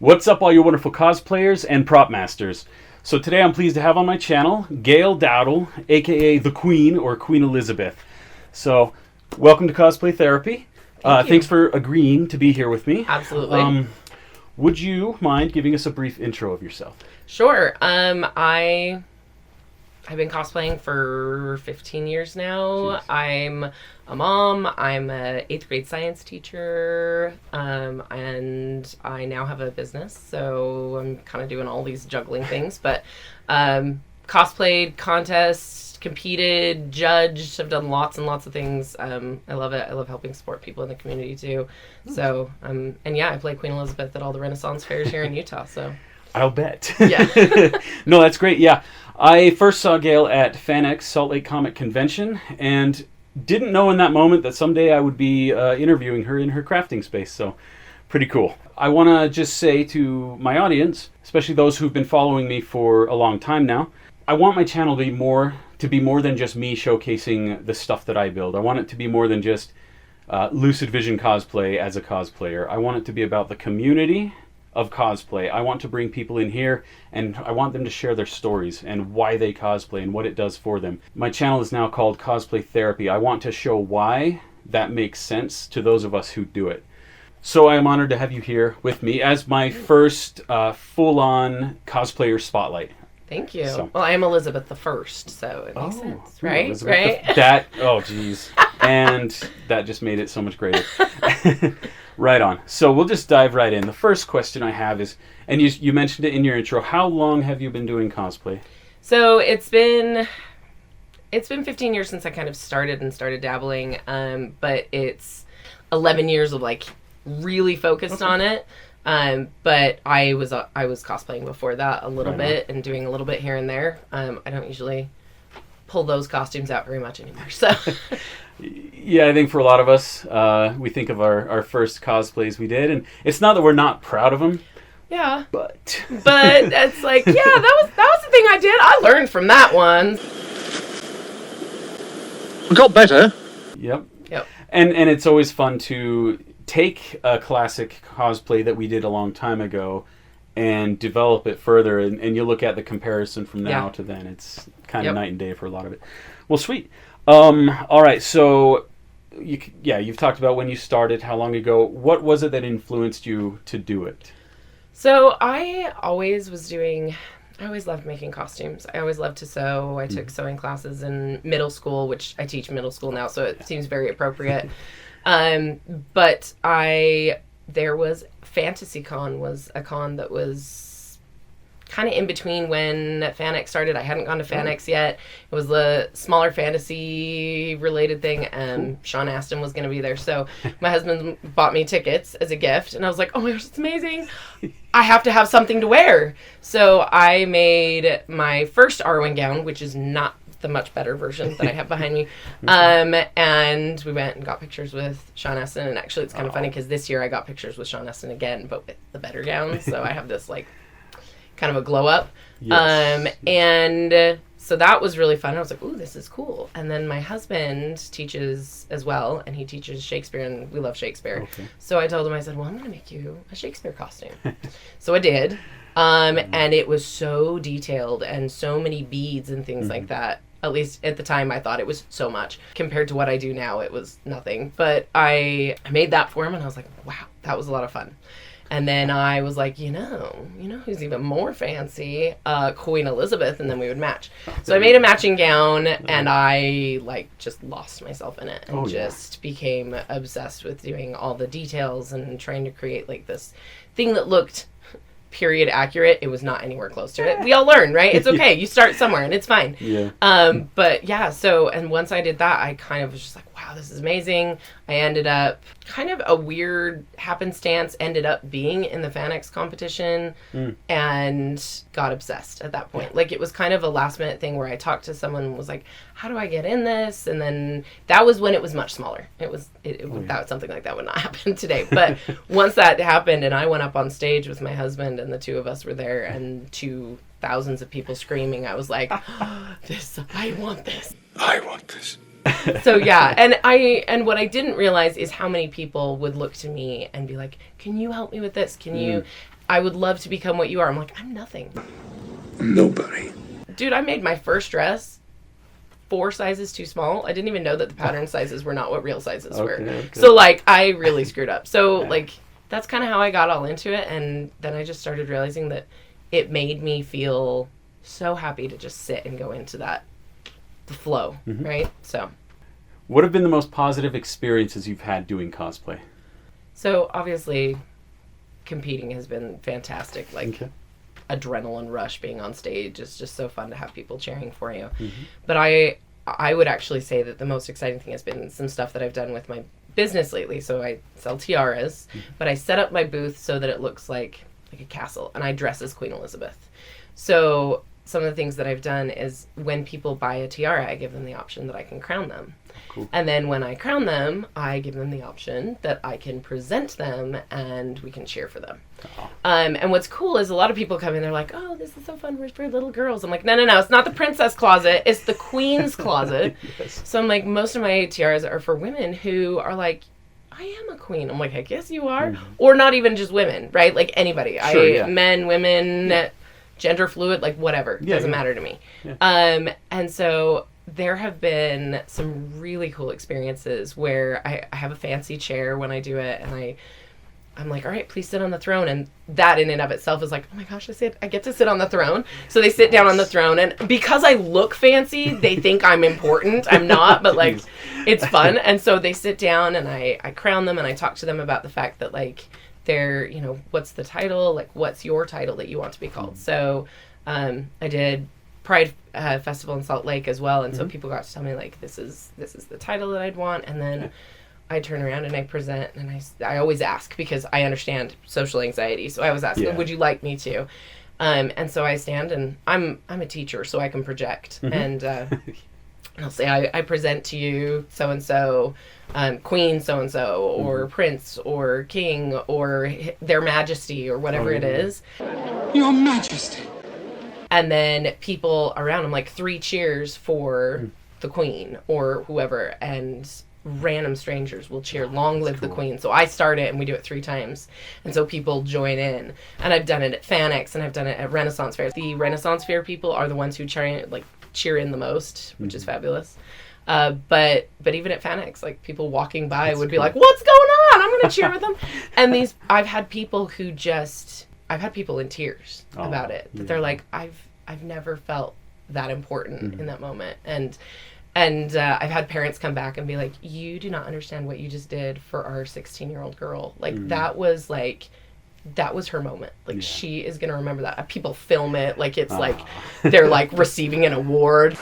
What's up, all you wonderful cosplayers and prop masters? So today I'm pleased to have on my channel Gail Dowdle, aka the Queen or Queen Elizabeth. So welcome to Cosplay Therapy. Thanks for agreeing to be here with me. Absolutely. Would you mind giving us a brief intro of yourself? Sure. I've been cosplaying for 15 years now. Jeez. I'm a mom. I'm a 8th grade science teacher. And I now have a business. So I'm kind of doing all these juggling things. But cosplayed, contests, competed, judged. I've done lots and lots of things. I love it. I love helping support people in the community too. So, and yeah, I play Queen Elizabeth at all the Renaissance fairs here in Utah. So I'll bet. Yeah. No, that's great. Yeah. I first saw Gail at FanX Salt Lake Comic Convention and didn't know in that moment that someday I would be interviewing her in her crafting space. So pretty cool. I want to just say to my audience, especially those who've been following me for a long time now, I want my channel to be more than just me showcasing the stuff that I build. I want it to be more than just Lucid Vision cosplay as a cosplayer. I want it to be about the community of cosplay. I want to bring people in here and I want them to share their stories and why they cosplay and what it does for them. My channel is now called Cosplay Therapy. I want to show why that makes sense to those of us who do it. So I am honored to have you here with me as my first full-on cosplayer spotlight. Thank you. So. Well, I am Elizabeth the First, so it makes sense, right? Elizabeth Right? Oh, geez. And that just made it so much greater. Right on. So we'll just dive right in. The first question I have is, and you mentioned it in your intro, how long have you been doing cosplay? So it's been 15 years since I kind of started dabbling, but it's 11 years of like really focused on it. But I was cosplaying before that a little bit and doing a little bit here and there. I don't usually pull those costumes out very much anymore. So yeah, I think for a lot of us, we think of our first cosplays we did, and it's not that we're not proud of them. Yeah. But it's like, yeah, that was the thing I did. I learned from that one. We got better. Yep. Yep. And it's always fun to take a classic cosplay that we did a long time ago and develop it further, and you look at the comparison from now to then. It's kind of night and day for a lot of it. Well, sweet. All right, so you've talked about when you started, how long ago. What was it that influenced you to do it? So I always loved making costumes. I always loved to sew. I took sewing classes in middle school, which I teach middle school now, so it seems very appropriate. But there was FantasyCon was a con that was kind of in between when FanX started. I hadn't gone to FanX yet. It was the smaller fantasy related thing. Sean Astin was going to be there. So my husband bought me tickets as a gift and I was like, oh my gosh, it's amazing. I have to have something to wear. So I made my first Arwen gown, which is not the much better version that I have behind me. And we went and got pictures with Sean Astin. And actually it's kind of funny because this year I got pictures with Sean Astin again, but with the better gowns. So I have this like kind of a glow up. Yes. And so that was really fun. I was like, ooh, this is cool. And then my husband teaches as well, and he teaches Shakespeare, and we love Shakespeare. Okay. So I told him, I said, well, I'm going to make you a Shakespeare costume. So I did. And it was so detailed and so many beads and things like that. At least at the time, I thought it was so much. Compared to what I do now, it was nothing. But I made that for him, and I was like, wow, that was a lot of fun. And then I was like, you know who's even more fancy? Queen Elizabeth, and then we would match. So I made a matching gown, and I just lost myself in it, and became obsessed with doing all the details and trying to create this thing that looked period accurate. It was not anywhere close to it. We all learn, right? It's okay. You start somewhere, and it's fine. Yeah. But yeah. So, and once I did that, I kind of was just like, wow, this is amazing. I ended up kind of a weird happenstance, ended up being in the FanX competition and got obsessed at that point. It was kind of a last minute thing where I talked to someone and was like, how do I get in this? And then that was when it was much smaller. That was something like that would not happen today. But once that happened and I went up on stage with my husband and the two of us were there and thousands of people screaming, I was like, I want this. I want this. So yeah, and what I didn't realize is how many people would look to me and be like, "Can you help me with this? Can you? I would love to become what you are." I'm like, "I'm nothing. I'm nobody." Dude, I made my first dress 4 sizes too small. I didn't even know that the pattern sizes were not what real sizes were. Okay. So like, I really screwed up. So like, that's kind of how I got all into it, and then I just started realizing that it made me feel so happy to just sit and go into the flow, right? So. What have been the most positive experiences you've had doing cosplay? So obviously, competing has been fantastic. Like, adrenaline rush being on stage is just so fun to have people cheering for you. But I would actually say that the most exciting thing has been some stuff that I've done with my business lately. So I sell tiaras, but I set up my booth so that it looks like a castle, and I dress as Queen Elizabeth. So some of the things that I've done is when people buy a tiara, I give them the option that I can crown them. Cool. And then when I crown them, I give them the option that I can present them and we can cheer for them. And what's cool is a lot of people come in, they're like, "Oh, this is so fun for little girls." I'm like, no, it's not the princess closet. It's the queen's closet. Yes. So I'm like, most of my tiaras are for women who are like, "I am a queen." I'm like, "I guess you are." Or not even just women, right? Like anybody. Sure, Men, women, gender fluid, like whatever. Doesn't matter to me. And so there have been some really cool experiences where I have a fancy chair when I do it, and I'm like, "All right, please sit on the throne." And that in and of itself is like, "Oh my gosh, I get to sit on the throne." So they sit down on the throne, and because I look fancy, they think I'm important. I'm not, but like, it's fun. And so they sit down, and I crown them, and I talk to them about the fact that like, they're, what's the title? Like, what's your title that you want to be called? So I did Pride Festival in Salt Lake as well, and so people got to tell me like, this is the title that I'd want. And then I turn around and I present, and I always ask, because I understand social anxiety, so I always ask, "Would you like me to?" And so I stand, and I'm a teacher, so I can project, and I'll say, I present to you so and so, Queen so and so, or Prince, or King, or Their Majesty, or whatever it is. Your Majesty. And then people around, I'm like, 3 cheers for the Queen or whoever, and random strangers will cheer, "Long live the Queen." So I start it, and we do it 3 times, and so people join in. And I've done it at FanX, and I've done it at Renaissance Fair. The Renaissance Fair people are the ones who cheer in the most, which is fabulous. But even at FanX, like, people walking by would be like, "What's going on? I'm going to cheer with them." And I've had people in tears about it. That they're like, I've never felt that important in that moment. And I've had parents come back and be like, "You do not understand what you just did for our 16-year-old girl. Like, that was her moment. Like, she is going to remember that." People film it. Like, it's like, they're like receiving an award.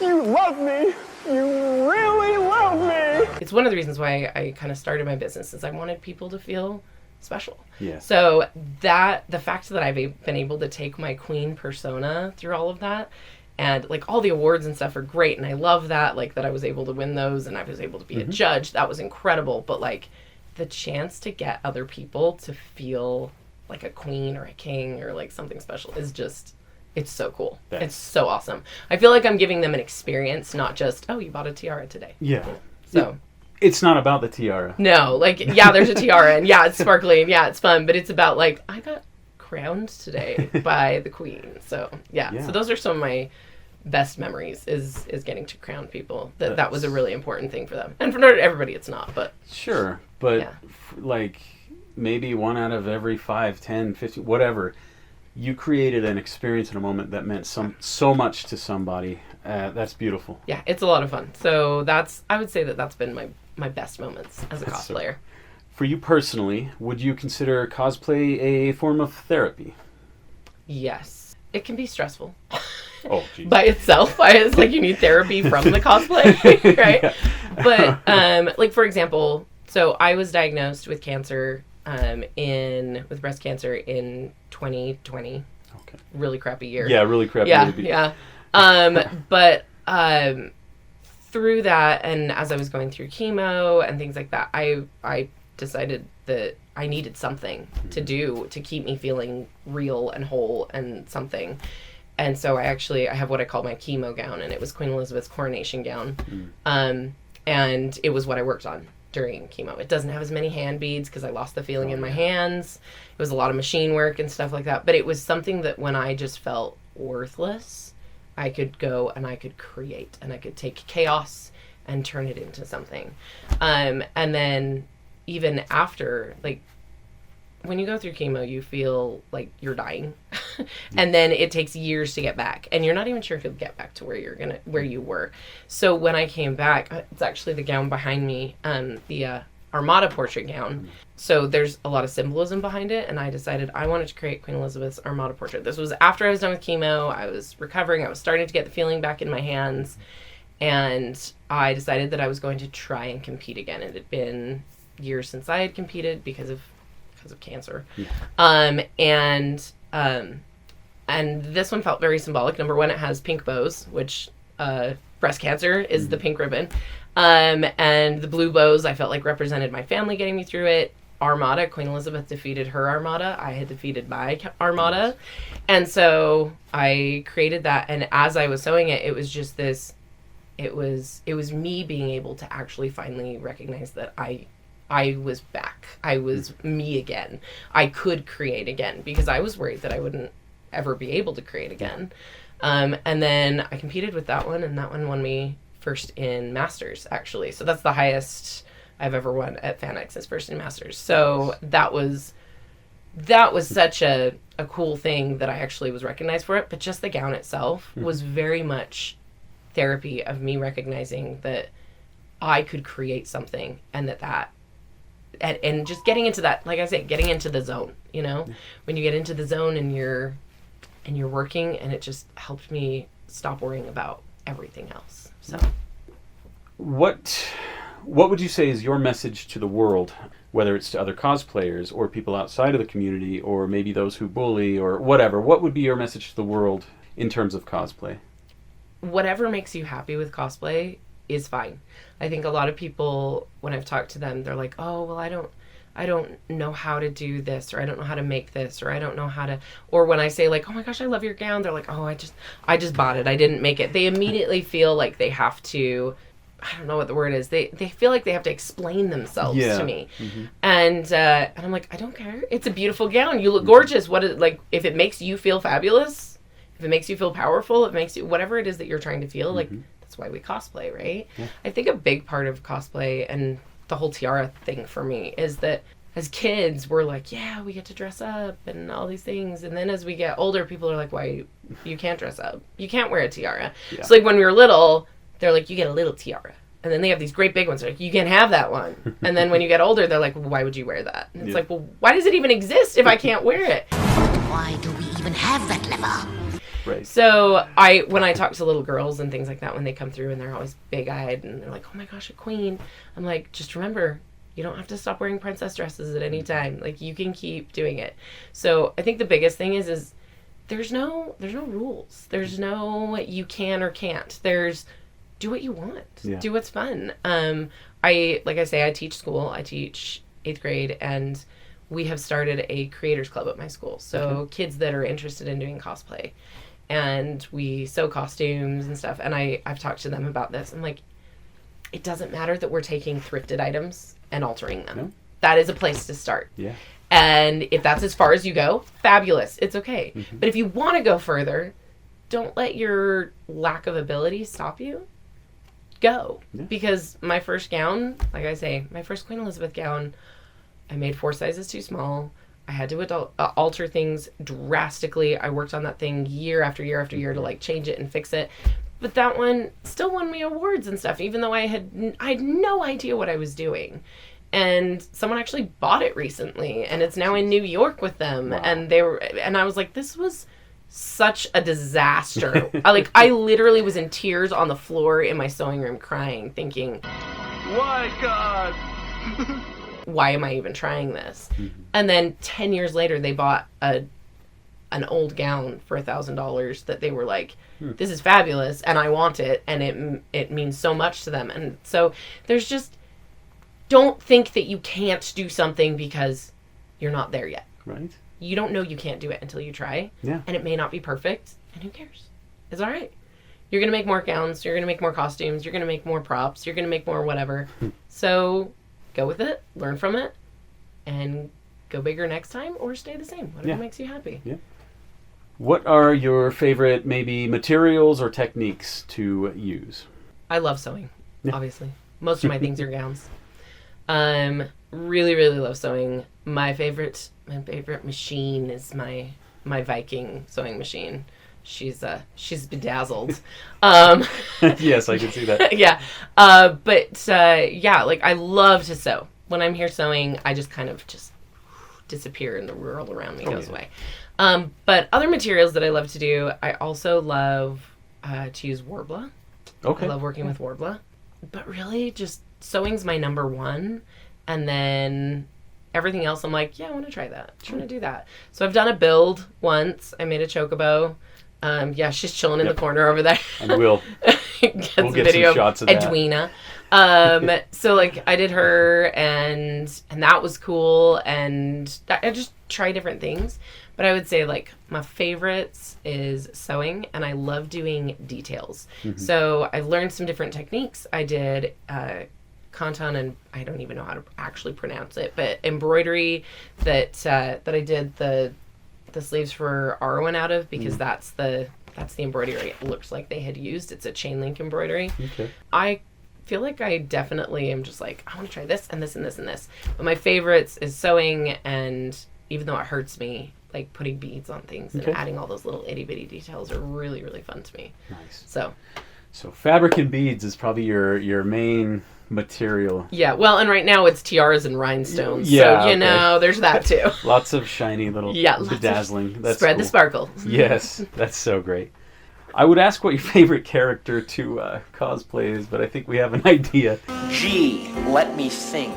You love me. You really love me. It's one of the reasons why I kind of started my business, is I wanted people to feel special. Yeah. So the fact that I've been able to take my queen persona through all of that, and like, all the awards and stuff are great, and I love that, like, that I was able to win those, and I was able to be a judge. That was incredible. But like, the chance to get other people to feel like a queen or a king or like something special is just, it's so cool. It's so awesome. I feel like I'm giving them an experience, not just, "Oh, you bought a tiara today." Yeah. So it's not about the tiara. no, like, there's a tiara, and it's sparkly, and it's fun, but it's about like, I got crowned today by the Queen. So so those are some of my best memories, is getting to crown people. That was a really important thing for them, and for everybody it's not, but sure. But like, maybe 1 out of every 5, 10, 15, whatever, you created an experience in a moment that meant so much to somebody. That's beautiful. Yeah, it's a lot of fun. So I would say that's been my best moments as a cosplayer. For you personally, would you consider cosplay a form of therapy? Yes. It can be stressful. Oh, geez. By itself. It's like, you need therapy from the cosplay, right? But, like, for example, so I was diagnosed with cancer, with breast cancer in 2020. Okay. Really crappy year. Yeah, really crappy year. But through that, and as I was going through chemo and things like that, I decided that I needed something to do to keep me feeling real and whole and something. And so I have what I call my chemo gown, and it was Queen Elizabeth's coronation gown. And it was what I worked on during chemo. It doesn't have as many hand beads because I lost the feeling in my hands. It was a lot of machine work and stuff like that. But it was something that when I just felt worthless, I could go and I could create, and I could take chaos and turn it into something. And then even after, like, when you go through chemo, you feel like you're dying. And then it takes years to get back. And you're not even sure if you'll get back to where you were. So when I came back, it's actually the gown behind me, the Armada portrait gown. So there's a lot of symbolism behind it. And I decided I wanted to create Queen Elizabeth's Armada portrait. This was after I was done with chemo. I was recovering. I was starting to get the feeling back in my hands. And I decided that I was going to try and compete again. It had been years since I had competed because of cancer. And this one felt very symbolic. Number one, it has pink bows, which breast cancer is the pink ribbon. And the blue bows I felt like represented my family getting me through it. Armada, Queen Elizabeth defeated her Armada. I had defeated my Armada. And so I created that, and as I was sewing it, it was just this, it was me being able to actually finally recognize that I was back. I was me again. I could create again, because I was worried that I wouldn't ever be able to create again. And then I competed with that one, and that one won me first in Masters, actually. So that's the highest I've ever won at FanX, is first in Masters. So that was such a cool thing that I actually was recognized for it. But just the gown itself was very much therapy of me recognizing that I could create something, and and just getting into that, like I say, getting into the zone, you know, when you get into the zone and you're working, and it just helped me stop worrying about everything else. So what would you say is your message to the world, whether it's to other cosplayers or people outside of the community, or maybe those who bully or whatever? What would be your message to the world in terms of cosplay? Whatever makes you happy with cosplay is fine. I think a lot of people, when I've talked to them, they're like, oh, well, I don't know how to do this, or I don't know how to make this, or I don't know how to, or when I say like, oh my gosh, I love your gown, they're like, oh, I just bought it, I didn't make it. They immediately feel like they have to, I don't know what the word is, they feel like they have to explain themselves to me. And I'm like, I don't care. It's a beautiful gown. You look gorgeous. If it makes you feel fabulous, if it makes you feel powerful, it makes you, whatever it is that you're trying to feel, like, that's why we cosplay, right? Yeah. I think a big part of cosplay and the whole Tiara thing for me is that as kids, we're like, yeah, we get to dress up and all these things. And then as we get older, people are like, why, you can't dress up. You can't wear a tiara. Yeah. So like when we were little, they're like, you get a little tiara. And then they have these great big ones. They're like, you can't have that one. And then when you get older, they're like, well, why would you wear that? And it's like, well, why does it even exist if I can't wear it? Why do we even have that lever? Right. So when I talk to little girls and things like that, when they come through and they're always big-eyed and they're like, oh my gosh, a queen. I'm like, just remember, you don't have to stop wearing princess dresses at any time. Like, you can keep doing it. So I think the biggest thing is there's no rules. There's no you can or can't. There's do what you want. Yeah. Do what's fun. Like I say, I teach school. I teach 8th grade, and we have started a creators club at my school. So kids that are interested in doing cosplay. And we sew costumes and stuff. And I've talked to them about this. I'm like, it doesn't matter that we're taking thrifted items and altering them. No. That is a place to start. Yeah. And if that's as far as you go, fabulous. It's okay. But if you want to go further, don't let your lack of ability stop you. Go. Yeah. Because my first gown, like I say, my first Queen Elizabeth gown, I made 4 sizes too small. I had to alter things drastically. I worked on that thing year after year after year to like change it and fix it. But that one still won me awards and stuff, even though I had no idea what I was doing. And someone actually bought it recently, and it's now in New York with them. Wow. And I was like, this was such a disaster. I literally was in tears on the floor in my sewing room crying, thinking, why, God? Why am I even trying this? And then 10 years later, they bought an old gown for $1,000 that they were like, this is fabulous, and I want it, and it means so much to them. And so there's just, don't think that you can't do something because you're not there yet. Right. You don't know you can't do it until you try. Yeah. And it may not be perfect, and who cares? It's all right. You're going to make more gowns, you're going to make more costumes, you're going to make more props, you're going to make more whatever. So go with it, learn from it, and go bigger next time or stay the same. Whatever makes you happy. Yeah. What are your favorite maybe materials or techniques to use? I love sewing, obviously. Most of my things are gowns. Really, really love sewing. My favorite machine is my Viking sewing machine. She's bedazzled. Yes, I can see that. Yeah. Like I love to sew. When I'm here sewing, I just kind of just disappear and the world around me goes away. But other materials that I love to do, I also love to use Warbler. Okay. I love working with Warbler. But really, just sewing's my number one. And then everything else, I'm like, yeah, I want to try that. I want to do that. So I've done a build once. I made a chocobo. She's chilling in the corner over there. And we'll get some shots of that. Edwina. So like I did her and that was cool, and I just try different things. But I would say like my favorites is sewing, and I love doing details. Mm-hmm. So I've learned some different techniques. I did kantan, and I don't even know how to actually pronounce it, but embroidery that I did the sleeves for Arwen out of, because that's the embroidery it looks like they had used. It's a chain link embroidery. Okay. I feel like I definitely am just like, I want to try this and this and this and this. But my favorites is sewing, and even though it hurts me, like putting beads on things and adding all those little itty bitty details are really, really fun to me. Nice. So fabric and beads is probably your main material. Yeah, well, and right now it's tiaras and rhinestones. Yeah, so, there's that too. Lots of shiny little bedazzling. That's spread cool. the sparkle. Yes, that's so great. I would ask what your favorite character to cosplay is, but I think we have an idea. Gee, let me think.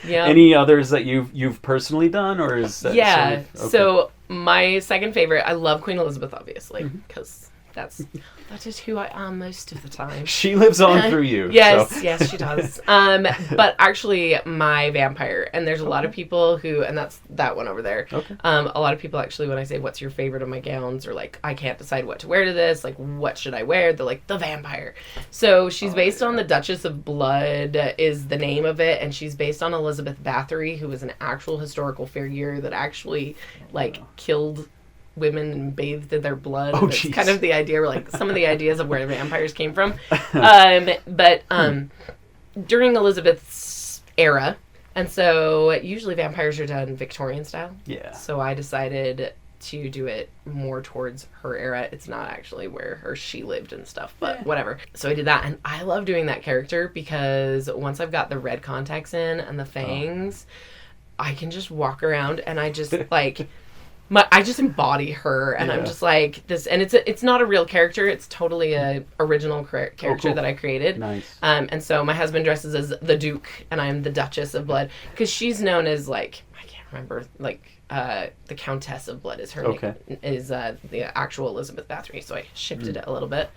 Any others that you've personally done, or is that So my second favorite, I love Queen Elizabeth, obviously, because that is who I am most of the time. She lives on through you. Yes, yes, she does. But actually, my vampire, and there's a lot of people who, and that's that one over there. Okay. A lot of people actually, when I say, what's your favorite of my gowns, or like, I can't decide what to wear to this, like, what should I wear? They're like, the vampire. So she's based on the Duchess of Blood is the name of it, and she's based on Elizabeth Bathory, who was an actual historical figure that actually, like, killed women and bathed in their blood. Oh, it's kind of the idea, where like some of the ideas of where vampires came from. During Elizabeth's era, and so usually vampires are done Victorian style. Yeah. So I decided to do it more towards her era. It's not actually where she lived and stuff, but whatever. So I did that, and I love doing that character because once I've got the red contacts in and the fangs, I can just walk around and I just like I just embody her, and I'm just like this, and it's not a real character. It's totally a original character that I created. Nice. And so my husband dresses as the Duke, and I'm the Duchess of Blood, because she's known as like, I can't remember, like the Countess of Blood is her name, is the actual Elizabeth Bathory. So I shifted it a little bit.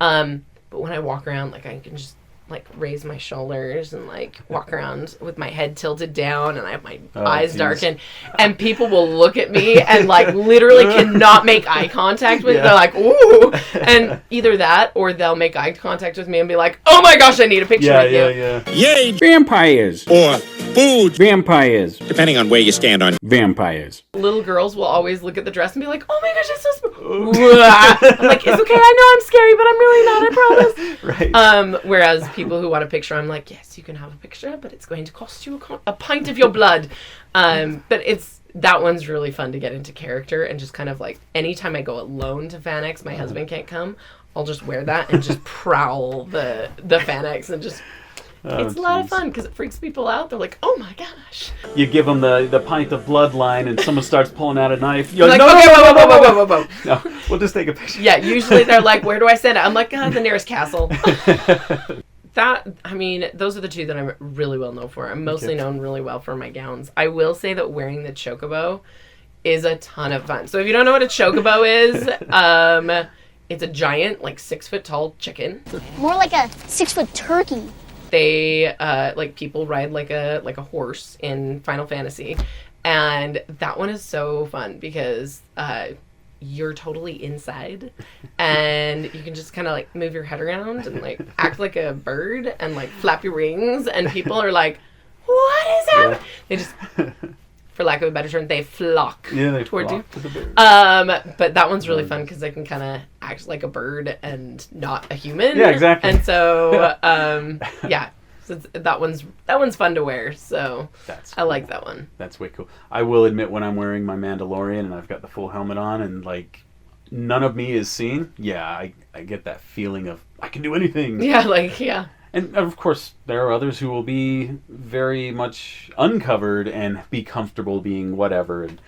But when I walk around, like I can just like raise my shoulders and like walk around with my head tilted down, and I have my eyes darkened, and people will look at me and like literally cannot make eye contact with me. They're like, ooh, and either that or they'll make eye contact with me and be like, oh my gosh, I need a picture with you. Yay, vampires! Or food vampires, depending on where you stand on vampires. Little girls will always look at the dress and be like, oh my gosh, it's so I'm like, it's okay, I know I'm scary, but I'm really not, I promise. Right. Whereas people who want a picture, I'm like, yes, you can have a picture, but it's going to cost you a pint of your blood. But that one's really fun to get into character, and just kind of like, anytime I go alone to FanX, my husband can't come, I'll just wear that and just prowl the FanX and just... it's a lot of fun because it freaks people out. They're like, oh my gosh. You give them the pint of blood line, and someone starts pulling out a knife. You're like, no, okay, whoa. No, we'll just take a picture. Yeah, usually they're like, where do I send it? I'm like, the nearest castle. Those are the two that I'm really well known for. I'm mostly known really well for my gowns. I will say that wearing the chocobo is a ton of fun. So if you don't know what a chocobo is, it's a giant, like 6 foot tall chicken. More like a 6 foot turkey. They like people ride like a horse in Final Fantasy, And that one is so fun because you're totally inside and you can just kind of like move your head around and like act like a bird and like flap your wings, and people are like, what is happening? They just, for lack of a better term, they flock towards you. But that one's really fun because I can kind of act like a bird and not a human. Yeah, exactly. And so, so that one's fun to wear. So I like that one. That's way cool. I will admit, when I'm wearing my Mandalorian and I've got the full helmet on and like none of me is seen, I get that feeling of I can do anything. Yeah. And of course, there are others who will be very much uncovered and be comfortable being whatever. And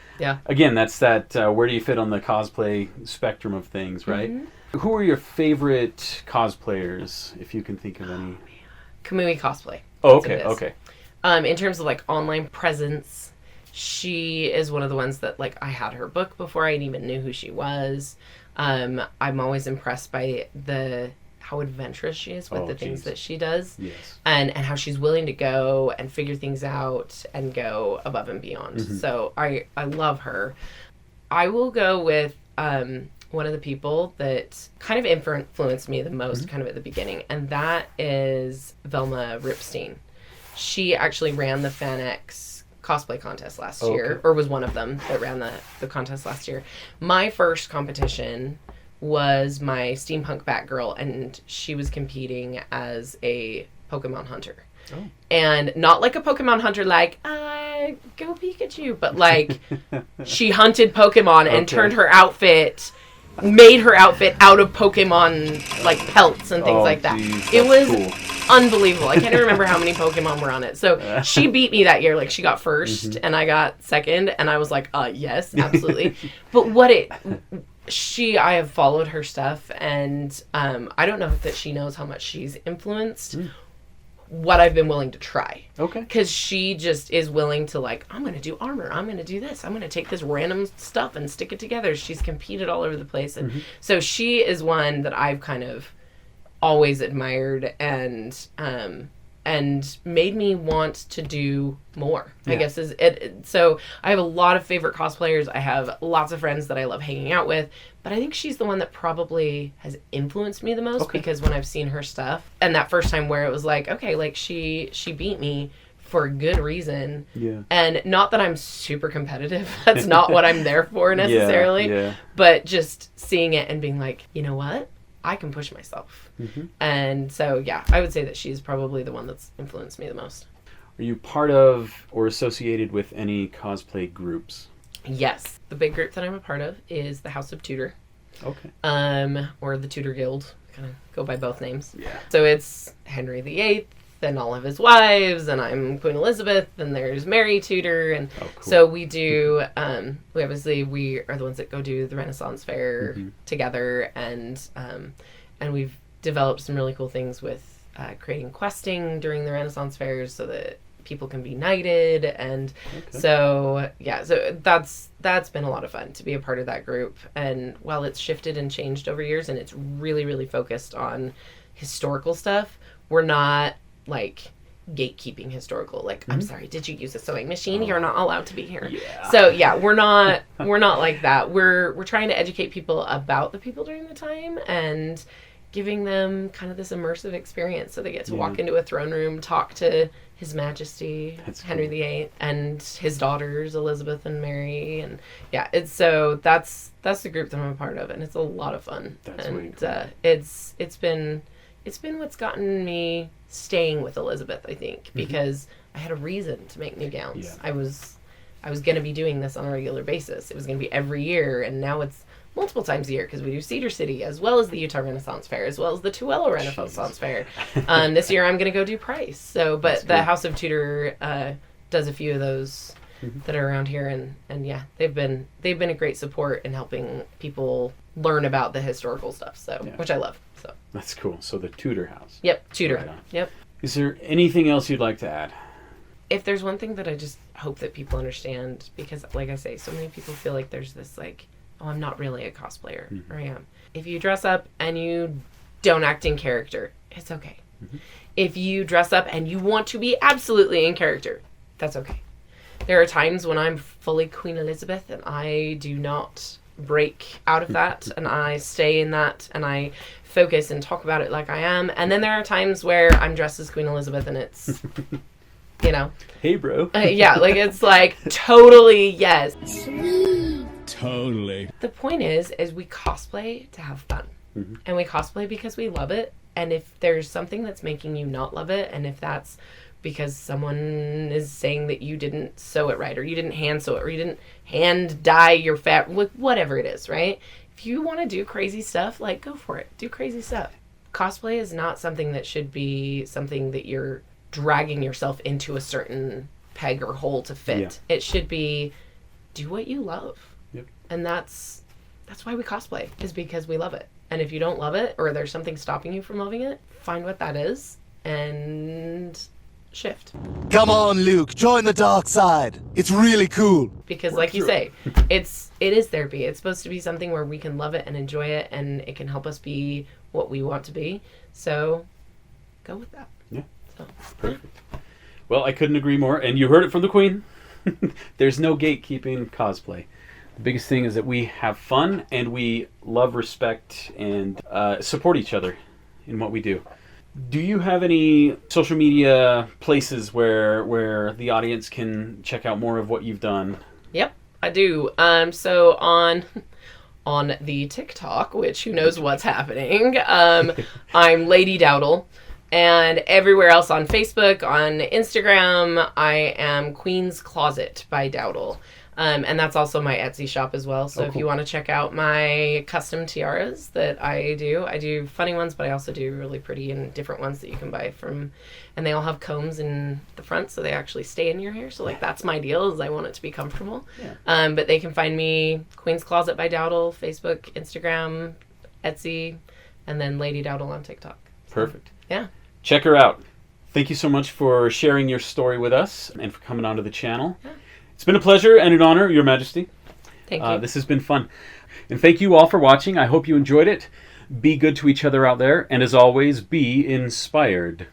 again, that's that where do you fit on the cosplay spectrum of things, right? Mm-hmm. Who are your favorite cosplayers, if you can think of any? Kamui Cosplay. Oh, okay. In terms of like online presence, she is one of the ones that like I had her book before I even knew who she was. I'm always impressed by how adventurous she is with the things that she does. Yes. And how she's willing to go and figure things out and go above and beyond. Mm-hmm. So I love her. I will go with one of the people that kind of influenced me the most kind of at the beginning, and that is Velma Ripstein. She actually ran the FanX cosplay contest last year, or was one of them that ran the contest last year. My first competition was my steampunk Batgirl, and she was competing as a Pokemon hunter. Oh. And not like a Pokemon hunter like, go Pikachu, but like she hunted Pokemon and made her outfit out of Pokemon like pelts and things like that. It was unbelievable. I can't even remember how many Pokemon were on it. So she beat me that year. Like she got first and I got second, and I was like, yes, absolutely. But I have followed her stuff, and I don't know that she knows how much she's influenced what I've been willing to try. Okay. Because she just is willing to like, I'm going to do armor. I'm going to do this. I'm going to take this random stuff and stick it together. She's competed all over the place. And so she is one that I've kind of always admired and made me want to do more, I guess is it. So I have a lot of favorite cosplayers. I have lots of friends that I love hanging out with, but I think she's the one that probably has influenced me the most because when I've seen her stuff and that first time where it was like, okay, like she beat me for a good reason. Yeah. And not that I'm super competitive. That's not what I'm there for necessarily, but just seeing it and being like, you know what? I can push myself. And so, I would say that she's probably the one that's influenced me the most. Are you part of or associated with any cosplay groups? Yes. The big group that I'm a part of is the House of Tudor. Okay. Or the Tudor Guild. Kind of go by both names. Yeah. So it's Henry VIII and all of his wives, and I'm Queen Elizabeth, and there's Mary Tudor, and so we do, we are the ones that go do the Renaissance Fair together, and we've developed some really cool things with creating questing during the Renaissance Fairs so that people can be knighted, and so that's been a lot of fun to be a part of that group. And while it's shifted and changed over years, and it's really, really focused on historical stuff, we're not like gatekeeping historical, like I'm sorry, did you use a sewing machine? You're not allowed to be here. So we're not like that. We're trying to educate people about the people during the time and giving them kind of this immersive experience, so they get to walk into a throne room, talk to His Majesty Henry VIII and his daughters Elizabeth and Mary, and that's the group that I'm a part of, and it's a lot of fun. That's and cool. It's been what's gotten me staying with Elizabeth, I think, because I had a reason to make new gowns. I was going to be doing this on a regular basis. It was going to be every year, and now it's multiple times a year because we do Cedar City as well as the Utah Renaissance Fair as well as the Tooele Renaissance Fair. This year I'm going to go do Price. So, but the House of Tudor does a few of those that are around here, and they've been a great support in helping people learn about the historical stuff. So, which I love. So that's cool. So the Tudor House. Yep, Tudor. Right. Yep. Is there anything else you'd like to add? If there's one thing that I just hope that people understand, because like I say, so many people feel like there's this like, oh, I'm not really a cosplayer, or I am. If you dress up and you don't act in character, it's okay. If you dress up and you want to be absolutely in character, that's okay. There are times when I'm fully Queen Elizabeth and I do not break out of that and I stay in that and I focus and talk about it like I am. And then there are times where I'm dressed as Queen Elizabeth and it's, you know. Hey, bro. Yeah, like it's like totally yes. Totally. The point is we cosplay to have fun. And we cosplay because we love it. And if there's something that's making you not love it, and if that's because someone is saying that you didn't sew it right, or you didn't hand sew it, or you didn't hand dye your fabric, whatever it is, right? If you want to do crazy stuff, like, go for it. Do crazy stuff. Cosplay is not something that should be something that you're dragging yourself into a certain peg or hole to fit. Yeah. It should be do what you love. Yep. And that's why we cosplay, is because we love it. And if you don't love it, or there's something stopping you from loving it, find what that is and shift. Come on, Luke, join the dark side. It's really cool. Because like you say, it is therapy. It's supposed to be something where we can love it and enjoy it, and it can help us be what we want to be. So go with that. Yeah. So, Perfect. Well, I couldn't agree more. And you heard it from the Queen. There's no gatekeeping cosplay. The biggest thing is that we have fun and we love, respect, and support each other in what we do. Do you have any social media places where the audience can check out more of what you've done? Yep, I do. So on the TikTok, which who knows what's happening, I'm Lady Dowdle. And everywhere else on Facebook, on Instagram, I am Queen's Closet by Dowdle. And that's also my Etsy shop as well. So if you want to check out my custom tiaras that I do funny ones, but I also do really pretty and different ones that you can buy from, and they all have combs in the front, so they actually stay in your hair. So like that's my deal, is I want it to be comfortable. Yeah. But they can find me Queen's Closet by Dowdle, Facebook, Instagram, Etsy, and then Lady Dowdle on TikTok. So, Perfect. Yeah. Check her out. Thank you so much for sharing your story with us and for coming onto the channel. Yeah. It's been a pleasure and an honor, Your Majesty. Thank you. This has been fun. And thank you all for watching. I hope you enjoyed it. Be good to each other out there. And as always, be inspired.